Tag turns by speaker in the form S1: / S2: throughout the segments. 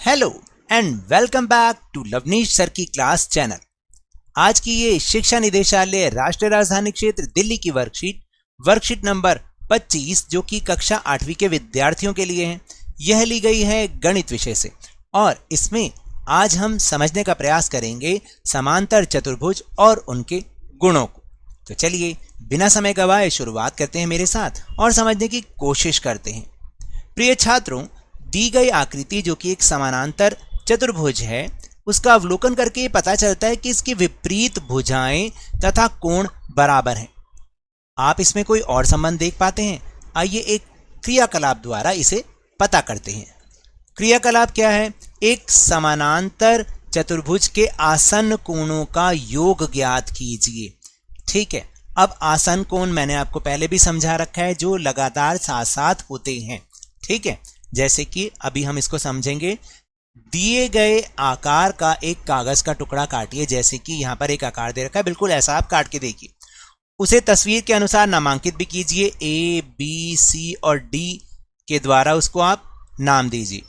S1: Hello and welcome back to Lavneesh sir की class channel. आज की ये शिक्षा निदेशालय राष्ट्रीय राजधानी क्षेत्र दिल्ली की वर्कशीट नंबर 25 जो कि कक्षा 8वीं के विद्यार्थियों के लिए है। यह ली गई है गणित विषय से और इसमें आज हम समझने का प्रयास करेंगे समांतर चतुर्भुज और उनके गुणों को। तो चलिए बिना समय गवाए शुरुआत करते हैं मेरे साथ और समझने की कोशिश करते हैं। प्रिय छात्रों, दी गई आकृति जो कि एक समानांतर चतुर्भुज है उसका अवलोकन करके पता चलता है कि इसकी विपरीत भुजाएं तथा कोण बराबर हैं। आप इसमें कोई और संबंध देख पाते हैं? आइए एक क्रियाकलाप द्वारा इसे पता करते हैं। क्रियाकलाप क्या है? एक समानांतर चतुर्भुज के आसन्न कोणों का योग ज्ञात कीजिए। ठीक है, अब आसन्न कोण मैंने आपको पहले भी समझा रखा है जो लगातार साथ साथ होते हैं। ठीक है, जैसे कि अभी हम इसको समझेंगे। दिए गए आकार का एक कागज का टुकड़ा काटिए। जैसे कि यहां पर एक आकार दे रखा है, बिल्कुल ऐसा आप काट के देखिए। उसे तस्वीर के अनुसार नामांकित भी कीजिए। ए, बी, सी और डी के द्वारा उसको आप नाम दीजिए।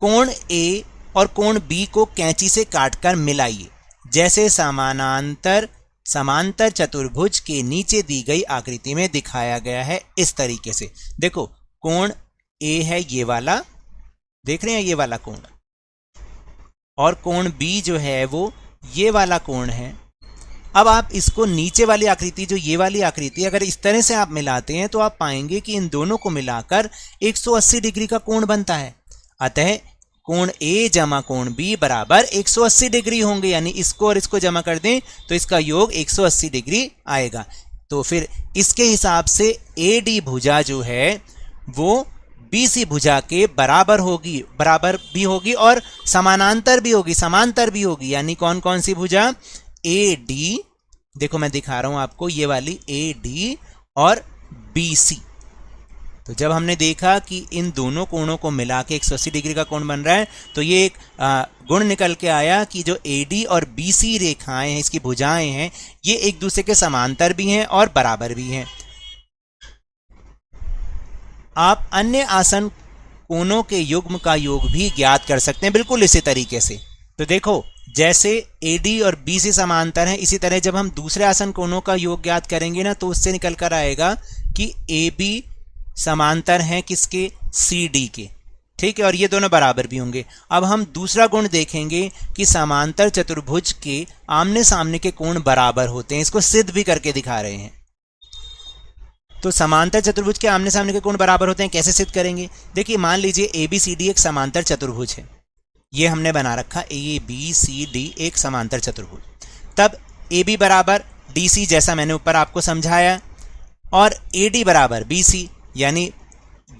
S1: कोण ए और कोण बी को कैंची से काटकर मिलाइए जैसे समांतर चतुर्भुज के नीचे दी गई आकृति में दिखाया गया है। इस तरीके से देखो, कोण ए है ये वाला, देख रहे हैं ये वाला कोण, और कोण बी जो है वो ये वाला कोण है। अब आप इसको नीचे वाली आकृति जो ये वाली आकृति अगर इस तरह से आप मिलाते हैं तो आप पाएंगे कि इन दोनों को मिलाकर 180 डिग्री का कोण बनता है। अतः कोण ए जमा कोण बी बराबर 180 डिग्री होंगे, यानी इसको और इसको जमा कर दें तो इसका योग 180 डिग्री आएगा। तो फिर इसके हिसाब से AD भुजा जो है वो BC भुजा के बराबर भी होगी और समानांतर भी होगी। यानी कौन कौन सी भुजा? AD, देखो मैं दिखा रहा हूं आपको, ये वाली AD और BC। तो जब हमने देखा कि इन दोनों कोणों को मिला के 180 डिग्री का कोण बन रहा है तो ये एक गुण निकल के आया कि जो AD और BC रेखाएं हैं, इसकी भुजाएं हैं, ये एक दूसरे के समांतर भी हैं और बराबर भी हैं। आप अन्य आसन्न कोणों के युग्म का योग भी ज्ञात कर सकते हैं बिल्कुल इसी तरीके से। तो देखो, जैसे AD और BC समांतर हैं, इसी तरह जब हम दूसरे आसन्न कोणों का योग ज्ञात करेंगे ना तो उससे निकल कर आएगा कि AB समांतर हैं किसके? CD के। ठीक है, और ये दोनों बराबर भी होंगे। अब हम दूसरा गुण देखेंगे कि समांतर चतुर्भुज के आमने सामने के कोण बराबर होते हैं। इसको सिद्ध भी करके दिखा रहे हैं। तो समांतर चतुर्भुज के आमने सामने के कोण बराबर होते हैं, कैसे सिद्ध करेंगे? देखिए, मान लीजिए ABCD एक समांतर चतुर्भुज है। ये हमने बना रखा ABCD एक समांतर चतुर्भुज। तब AB बराबर DC जैसा मैंने ऊपर आपको समझाया, और AD बराबर BC, यानी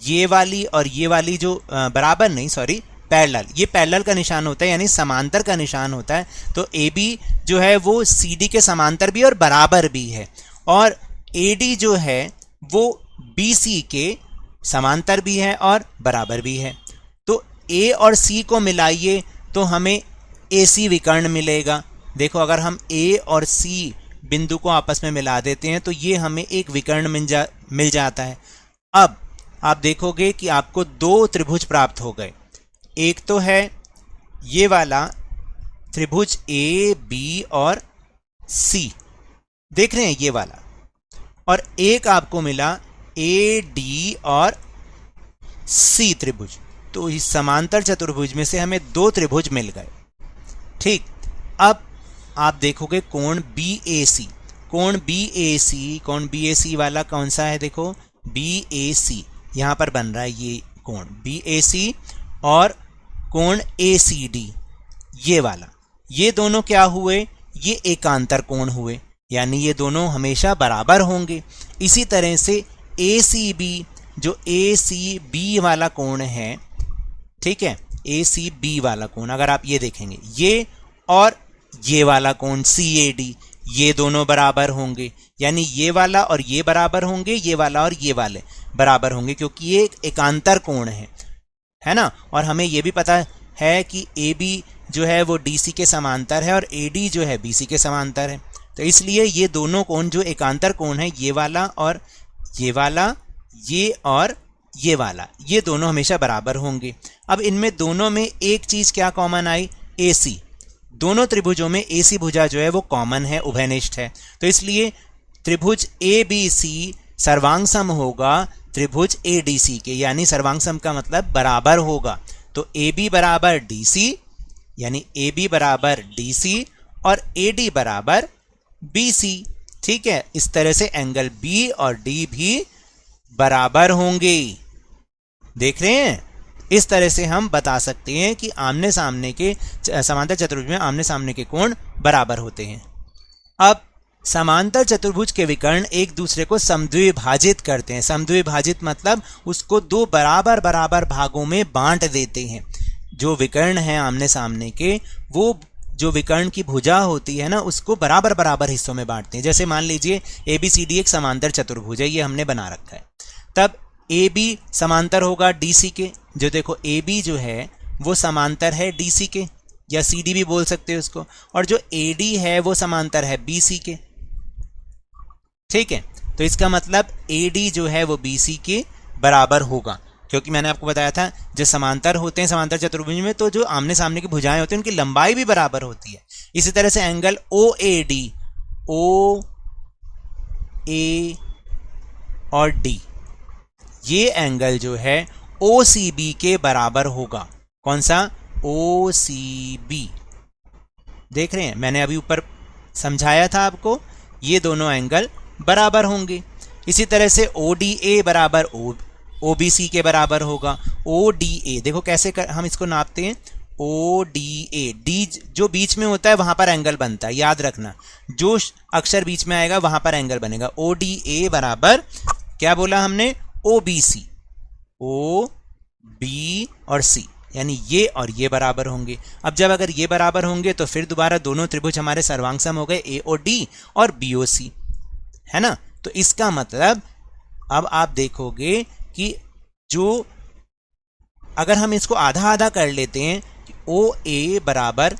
S1: ये वाली और ये वाली जो बराबर नहीं, सॉरी, पैरेलल, ये पैरेलल का निशान होता है, यानी समांतर का निशान होता है। तो AB जो है वो CD के समांतर भी और बराबर भी है, और AD जो है वो BC के समांतर भी है और बराबर भी है। तो A और C को मिलाइए तो हमें AC विकर्ण मिलेगा। देखो, अगर हम A और C बिंदु को आपस में मिला देते हैं तो ये हमें एक विकर्ण मिल जाता है। अब आप देखोगे कि आपको दो त्रिभुज प्राप्त हो गए। एक तो है ये वाला त्रिभुज A, B और C, देख रहे हैं ये वाला, और एक आपको मिला AD और C त्रिभुज। तो इस समांतर चतुर्भुज में से हमें दो त्रिभुज मिल गए। ठीक, अब आप देखोगे कोण BAC, कोण BAC वाला कौन सा है? देखो, BAC यहां पर बन रहा है, ये कोण BAC और कोण ACD ये वाला, ये दोनों क्या हुए? ये एकांतर कोण हुए, यानी ये दोनों हमेशा बराबर होंगे। इसी तरह से ACB, जो ACB वाला कोण है, ठीक है, ACB वाला कोण अगर आप ये देखेंगे, ये और ये वाला कोण CAD, ये दोनों बराबर होंगे, यानी ये वाला और ये बराबर होंगे, ये वाला और ये वाले बराबर होंगे, क्योंकि ये एक एकांतर कोण है ना। और हमें ये भी पता है कि AB जो है वो DC के समांतर है और AD जो है BC के समांतर है। तो इसलिए ये दोनों कोण जो एकांतर कोण है, ये वाला और ये वाला, ये और ये वाला, ये दोनों हमेशा बराबर होंगे। अब इनमें दोनों में एक चीज क्या कॉमन आई, AC। दोनों त्रिभुजों में AC भुजा जो है वो कॉमन है, उभयनिष्ठ है। तो इसलिए त्रिभुज ABC सर्वांग सम होगा त्रिभुज ADC के, यानी सर्वांग सम का मतलब बराबर होगा। तो AB बराबर DC, यानी AB बराबर DC और AD बराबर BC। ठीक है, इस तरह से एंगल B और D भी बराबर होंगे। देख रहे हैं, इस तरह से हम बता सकते हैं कि आमने सामने के समांतर चतुर्भुज में आमने सामने के कोण बराबर होते हैं। अब समांतर चतुर्भुज के विकर्ण एक दूसरे को समद्विभाजित करते हैं। समद्विभाजित मतलब उसको दो बराबर बराबर भागों में बांट देते हैं। जो विकर्ण है आमने सामने के, वो जो विकर्ण की भुजा होती है ना, उसको बराबर बराबर हिस्सों में बांटते हैं। जैसे मान लीजिए ABCD एक समांतर चतुर्भुज है, ये हमने बना रखा है। तब AB समांतर होगा DC के। जो देखो AB जो है वो समांतर है DC के, या CD भी बोल सकते हो उसको। और जो AD है वो समांतर है BC के। ठीक है, तो इसका मतलब AD जो है वो BC के बराबर होगा, क्योंकि मैंने आपको बताया था जो समांतर होते हैं समांतर चतुर्भुज में, तो जो आमने सामने की भुजाएं होती हैं उनकी लंबाई भी बराबर होती है। इसी तरह से एंगल OAD, OA और D, ये एंगल जो है OCB के बराबर होगा। कौन सा, OCB। देख रहे हैं, मैंने अभी ऊपर समझाया था आपको, ये दोनों एंगल बराबर होंगे। इसी तरह से ODA बराबर OBC के बराबर होगा। ODA देखो कैसे हम इसको नापते हैं। ODA, D जो बीच में होता है वहां पर एंगल बनता है, याद रखना। जो अक्षर बीच में आएगा वहां पर एंगल बनेगा। ODA बराबर क्या बोला हमने, OBC। O, B और C, यानी ये और ये बराबर होंगे। अब जब अगर ये बराबर होंगे तो फिर दोबारा दोनों त्रिभुज हमारे सर्वांग सम हो गए, A और D और B और C, है ना। तो इसका मतलब अब आप देखोगे कि जो अगर हम इसको आधा आधा कर लेते हैं, OA बराबर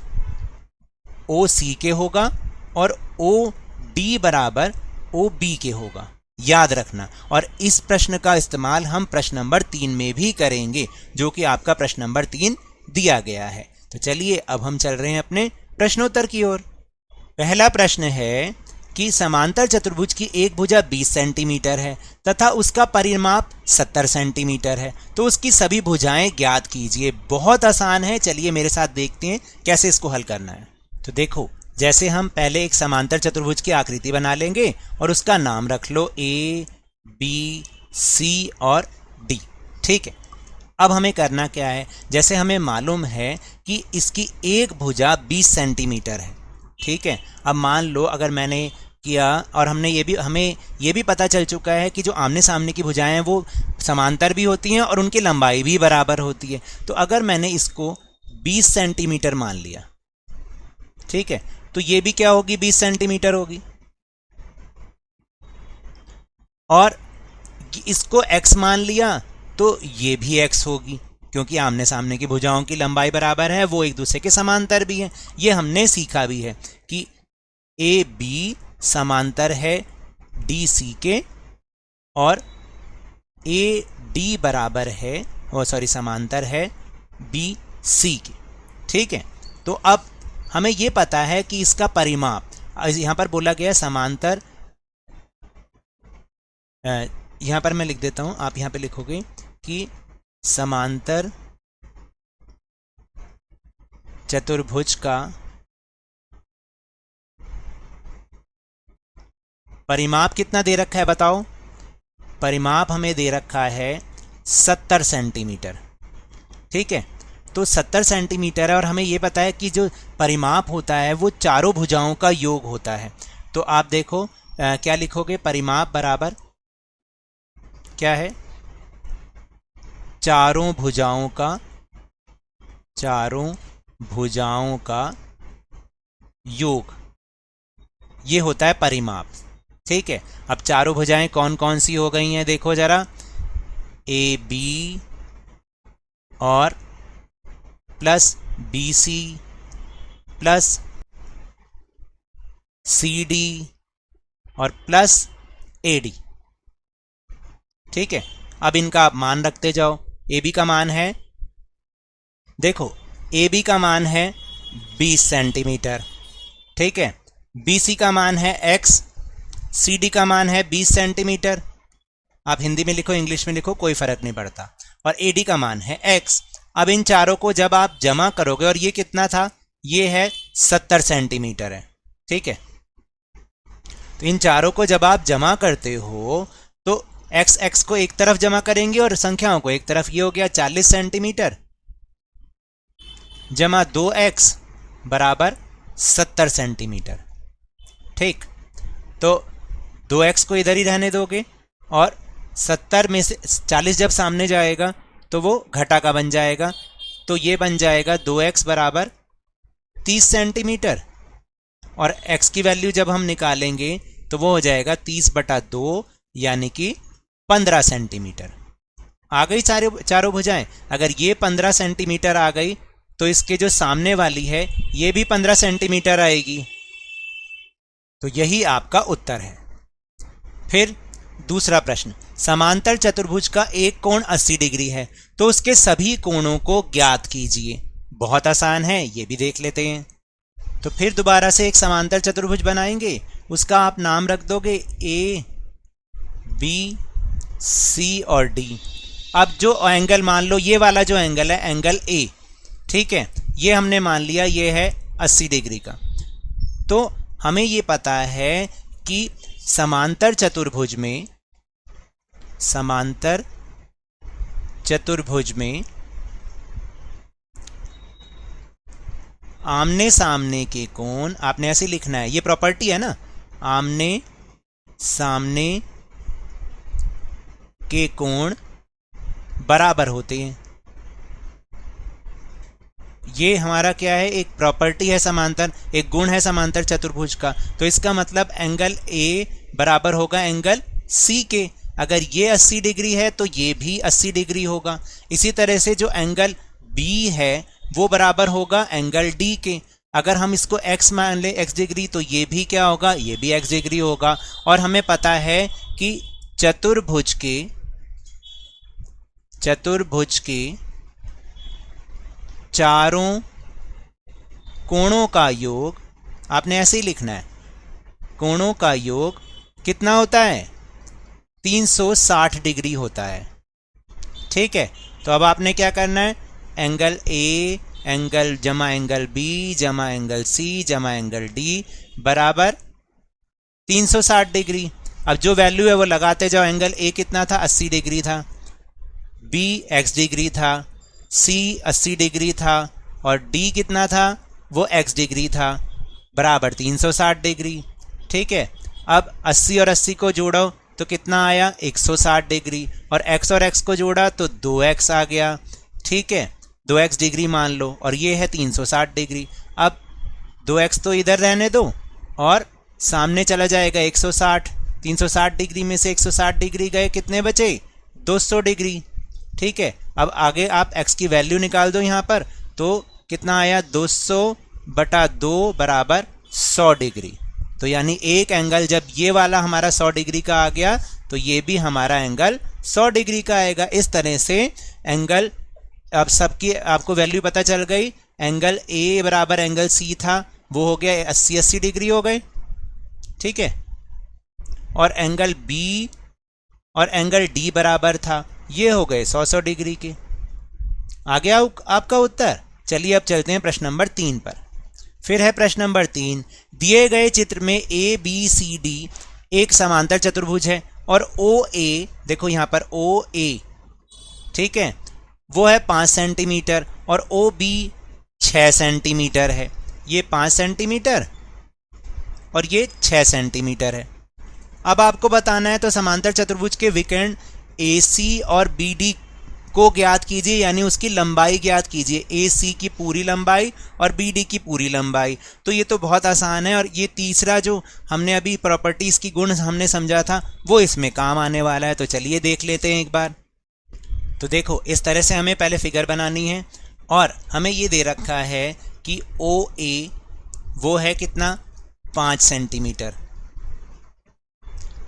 S1: OC के होगा और OD बराबर OB के होगा, याद रखना। और इस प्रश्न का इस्तेमाल हम प्रश्न नंबर 3 में भी करेंगे, जो कि आपका प्रश्न नंबर 3 दिया गया है। तो चलिए अब हम चल रहे हैं अपने प्रश्नोत्तर की ओर। पहला प्रश्न है कि समांतर चतुर्भुज की एक भुजा 20 सेंटीमीटर है तथा उसका परिमाप 70 सेंटीमीटर है, तो उसकी सभी भुजाएं ज्ञात कीजिए। बहुत आसान है, चलिए मेरे साथ देखते हैं कैसे इसको हल करना है। तो देखो, जैसे हम पहले एक समांतर चतुर्भुज की आकृति बना लेंगे और उसका नाम रख लो A, B, C और D। ठीक है, अब हमें करना क्या है, जैसे हमें मालूम है कि इसकी एक भुजा 20 सेंटीमीटर है। ठीक है, अब मान लो अगर मैंने किया और हमें ये भी पता चल चुका है कि जो आमने सामने की भुजाएं हैं वो समांतर भी होती हैं और उनकी लंबाई भी बराबर होती है। तो अगर मैंने इसको 20 सेंटीमीटर मान लिया, ठीक है, तो ये भी क्या होगी, 20 सेंटीमीटर होगी। और इसको x मान लिया तो ये भी x होगी, क्योंकि आमने सामने की भुजाओं की लंबाई बराबर है, वो एक दूसरे के समांतर भी हैं। ये हमने सीखा भी है कि AB समांतर है DC के और AD बराबर है, समांतर है BC के। ठीक है, तो अब हमें यह पता है कि इसका परिमाप, यहां पर बोला गया समांतर, यहां पर मैं लिख देता हूं, आप यहां पे लिखोगे कि समांतर चतुर्भुज का परिमाप कितना दे रखा है, बताओ। परिमाप हमें दे रखा है 70 सेंटीमीटर। ठीक है, तो 70 सेंटीमीटर है और हमें यह पता है कि जो परिमाप होता है वो चारों भुजाओं का योग होता है। तो आप देखो क्या लिखोगे, परिमाप बराबर क्या है, चारों भुजाओं का योग, ये होता है परिमाप। ठीक है, अब चारों भुजाएं कौन कौन सी हो गई हैं, देखो जरा, AB और प्लस BC प्लस CD और प्लस AD। ठीक है, अब इनका आप मान रखते जाओ। ए बी का मान है, देखो ए बी का मान है 20 सेंटीमीटर, ठीक है। बी सी का मान है x, सी डी का मान है 20 सेंटीमीटर। आप हिंदी में लिखो इंग्लिश में लिखो कोई फर्क नहीं पड़ता। और ए डी का मान है x। अब इन चारों को जब आप जमा करोगे, और ये कितना था, ये है 70 सेंटीमीटर है, ठीक है। तो इन चारों को जब आप जमा करते हो तो x x को एक तरफ जमा करेंगे और संख्याओं को एक तरफ। ये हो गया 40 सेंटीमीटर जमा 2x बराबर 70 सेंटीमीटर, ठीक। तो 2x को इधर ही रहने दोगे और 70 में से 40 जब सामने जाएगा तो वो घटा का बन जाएगा। तो ये बन जाएगा 2x बराबर 30 सेंटीमीटर, और x की वैल्यू जब हम निकालेंगे तो वो हो जाएगा 30/2 यानी कि 15 सेंटीमीटर। आ गई चारों भुजाएं। अगर ये 15 सेंटीमीटर आ गई तो इसके जो सामने वाली है ये भी 15 सेंटीमीटर आएगी। तो यही आपका उत्तर है। फिर दूसरा प्रश्न, समांतर चतुर्भुज का एक कोण 80 डिग्री है तो उसके सभी कोणों को ज्ञात कीजिए। बहुत आसान है, ये भी देख लेते हैं। तो फिर दोबारा से एक समांतर चतुर्भुज बनाएंगे, उसका आप नाम रख दोगे ए बी सी और डी। अब जो एंगल मान लो, ये वाला जो एंगल है एंगल ए, ठीक है, ये हमने मान लिया ये है 80 डिग्री का। तो हमें ये पता है कि समांतर चतुर्भुज में आमने सामने के कोण, आपने ऐसे लिखना है, ये प्रॉपर्टी है ना, आमने सामने के कोण बराबर होते हैं। ये हमारा क्या है, एक प्रॉपर्टी है समांतर, एक गुण है समांतर चतुर्भुज का। तो इसका मतलब एंगल ए बराबर होगा एंगल सी के। अगर ये 80 डिग्री है तो ये भी 80 डिग्री होगा। इसी तरह से जो एंगल बी है वो बराबर होगा एंगल डी के। अगर हम इसको x मान ले, x डिग्री, तो ये भी क्या होगा, ये भी x डिग्री होगा। और हमें पता है कि चतुर्भुज के चारों कोणों का योग, आपने ऐसे ही लिखना है, कोणों का योग कितना होता है, 360 डिग्री होता है, ठीक है। तो अब आपने क्या करना है, एंगल ए एंगल जमा एंगल बी जमा एंगल सी जमा एंगल डी बराबर 360 डिग्री। अब जो वैल्यू है वो लगाते जाओ। एंगल ए कितना था, 80 डिग्री था, बी x डिग्री था, सी 80 डिग्री था, और डी कितना था, वो x डिग्री था, बराबर 360 डिग्री, ठीक है। अब 80 और 80 को जोड़ो तो कितना आया, 160 डिग्री, और x और x को जोड़ा तो 2x आ गया, ठीक है। 2x डिग्री मान लो, और ये है 360 डिग्री। अब 2x तो इधर रहने दो और सामने चला जाएगा 160। 360 डिग्री में से 160 डिग्री गए, कितने बचे, 200 डिग्री, ठीक है। अब आगे आप x की वैल्यू निकाल दो यहाँ पर, तो कितना आया, 200/2 बराबर 100 डिग्री। तो यानी एक एंगल जब ये वाला हमारा 100 डिग्री का आ गया तो ये भी हमारा एंगल 100 डिग्री का आएगा। इस तरह से एंगल, अब सबकी आपको वैल्यू पता चल गई। एंगल ए बराबर एंगल सी था, वो हो गया 80 डिग्री हो गए, ठीक है। और एंगल बी और एंगल डी बराबर था, ये हो गए 100 डिग्री के। आ गया आपका उत्तर। चलिए अब चलते हैं प्रश्न नंबर 3 पर। फिर है प्रश्न नंबर 3, दिए गए चित्र में ए बी सी डी एक समांतर चतुर्भुज है और ओ ए, देखो यहाँ पर ओ ए, ठीक है, वो है 5 सेंटीमीटर और ओ बी 6 सेंटीमीटर है। ये 5 सेंटीमीटर और ये 6 सेंटीमीटर है। अब आपको बताना है तो समांतर चतुर्भुज के विकर्ण ए सी और बी डी को ज्ञात कीजिए, यानी उसकी लंबाई ज्ञात कीजिए, ए सी की पूरी लंबाई और बी डी की पूरी लंबाई। तो ये तो बहुत आसान है, और ये तीसरा जो हमने अभी प्रॉपर्टीज़ की गुण हमने समझा था वो इसमें काम आने वाला है। तो चलिए देख लेते हैं एक बार। तो देखो, इस तरह से हमें पहले फिगर बनानी है, और हमें ये दे रखा है कि ओ ए वो है कितना, 5 सेंटीमीटर,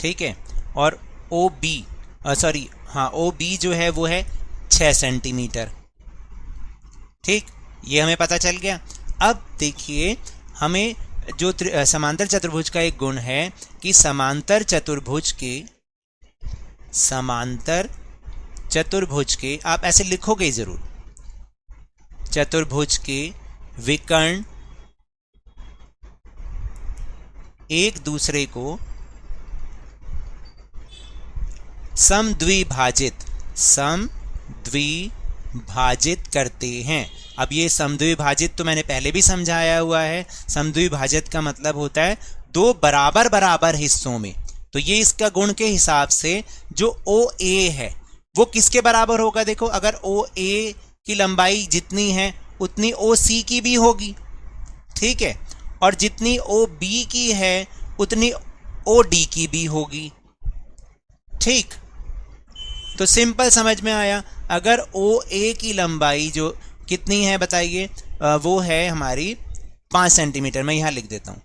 S1: ठीक है, और ओ बी, सॉरी हाँ, ओ बी जो है वो है 6 सेंटीमीटर। ठीक, ये हमें पता चल गया। अब देखिए, हमें जो समांतर चतुर्भुज का एक गुण है कि समांतर चतुर्भुज के आप ऐसे लिखोगे जरूर, चतुर्भुज के विकर्ण एक दूसरे को समद्विभाजित करते हैं। अब ये समद्विभाजित तो मैंने पहले भी समझाया हुआ है। समद्विभाजित का मतलब होता है दो बराबर बराबर हिस्सों में। तो ये इसका गुण के हिसाब से जो ओ ए है वो किसके बराबर होगा? देखो, अगर ओ ए की लंबाई जितनी है उतनी ओ सी की भी होगी, ठीक है, और जितनी ओ बी की है उतनी ओ डी की भी होगी। ठीक, तो सिंपल समझ में आया। अगर ओ ए की लंबाई जो कितनी है बताइए, वो है हमारी 5 सेंटीमीटर। मैं यहाँ लिख देता हूँ,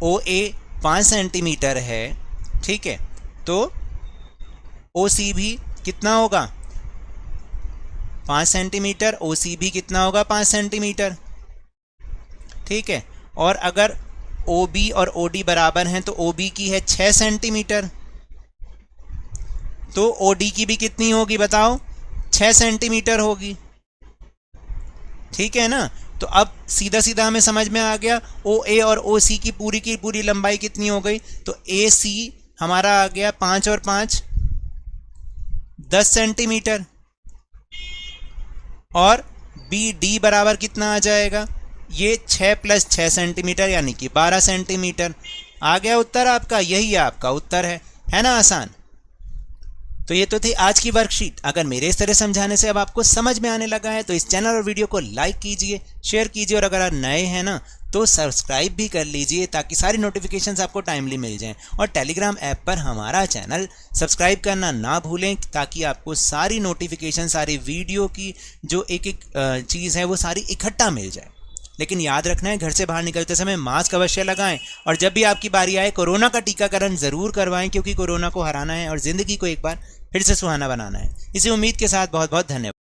S1: ओ ए 5 सेंटीमीटर है, ठीक है, तो ओ सी भी कितना होगा? 5 सेंटीमीटर। ओ सी भी कितना होगा? 5 सेंटीमीटर, ठीक है। और अगर ओ बी और ओ डी बराबर हैं तो ओ बी की है 6 सेंटीमीटर, तो ओ डी की भी कितनी होगी बताओ? 6 सेंटीमीटर होगी, ठीक है ना। तो अब सीधा सीधा हमें समझ में आ गया ओ ए और ओ सी की पूरी लंबाई कितनी हो गई। तो ए सी हमारा आ गया 5 और 5 10 सेंटीमीटर, और बी डी बराबर कितना आ जाएगा? ये 6 + 6 सेंटीमीटर यानी कि 12 सेंटीमीटर। आ गया उत्तर आपका, यही आपका उत्तर है ना आसान। तो ये तो थी आज की वर्कशीट। अगर मेरे इस तरह समझाने से अब आपको समझ में आने लगा है तो इस चैनल और वीडियो को लाइक कीजिए, शेयर कीजिए, और अगर आप नए हैं ना तो सब्सक्राइब भी कर लीजिए ताकि सारी नोटिफिकेशंस आपको टाइमली मिल जाएं। और टेलीग्राम ऐप पर हमारा चैनल सब्सक्राइब करना ना भूलें ताकि आपको सारी नोटिफिकेशन, सारी वीडियो की जो एक एक चीज़ है वो सारी इकट्ठा मिल जाए। लेकिन याद रखना है, घर से बाहर निकलते समय मास्क अवश्य लगाएं, और जब भी आपकी बारी आए कोरोना का टीकाकरण ज़रूर करवाएं, क्योंकि कोरोना को हराना है और ज़िंदगी को एक बार फिर से सुहाना बनाना है। इसी उम्मीद के साथ बहुत बहुत धन्यवाद।